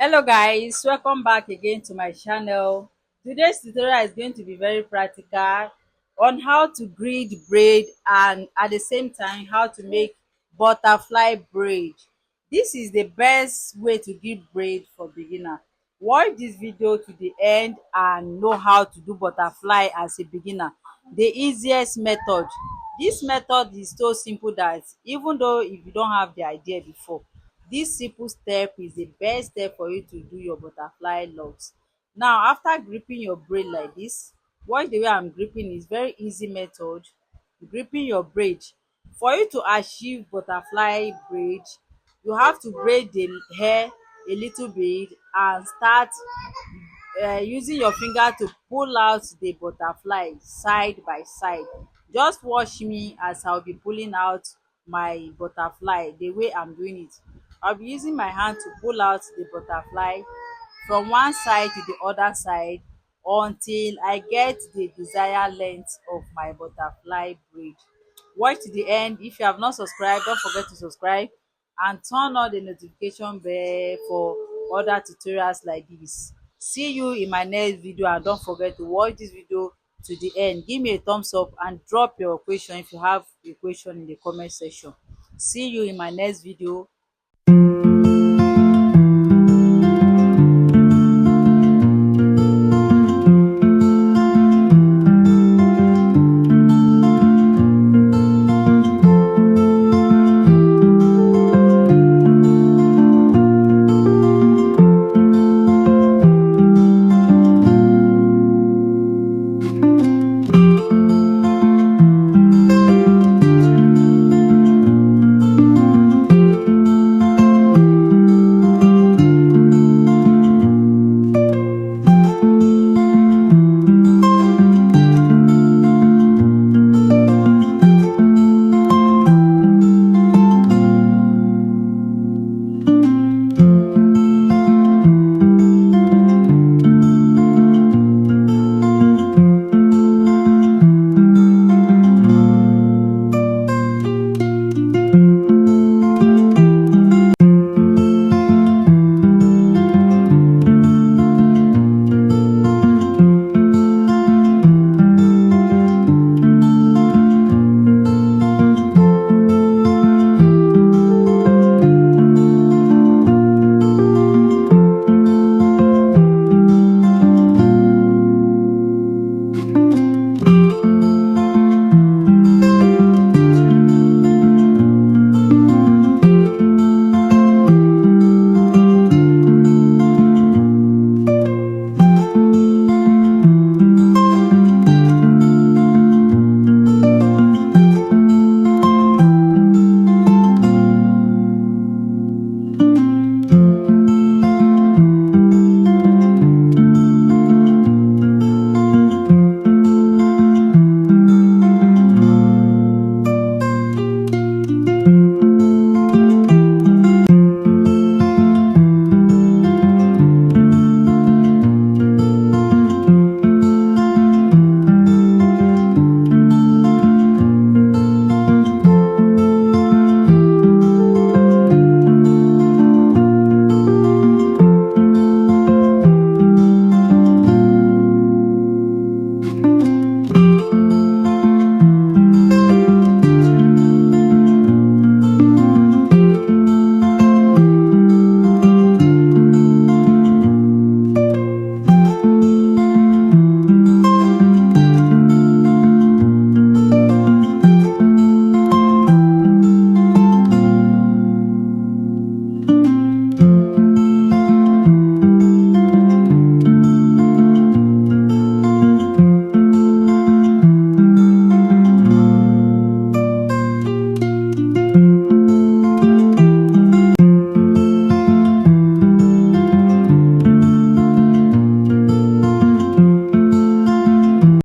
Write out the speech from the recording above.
Hello guys, welcome back again to my channel. Today's tutorial is going to be very practical on how to grid braid and at the same time how to make butterfly braid. This is the best way to give braid for beginner. Watch this video to the end and know how to do butterfly as a beginner. The easiest method. This method is so simple that even though if you don't have the idea before, this simple step is the best step for you to do your butterfly locks. Now, after gripping your braid like this, watch the way I'm gripping is very easy method. Gripping your braid. For you to achieve butterfly braid, you have to braid the hair a little bit and start using your finger to pull out the butterfly side by side. Just watch me as I'll be pulling out my butterfly the way I'm doing it. I'll be using my hand to pull out the butterfly from one side to the other side until I get the desired length of my butterfly braid. Watch to the end. If you have not subscribed, don't forget to subscribe and turn on the notification bell for other tutorials like this. See you in my next video, and don't forget to watch this video to the end. Give me a thumbs up and drop your question if you have a question in the comment section. See you in my next video.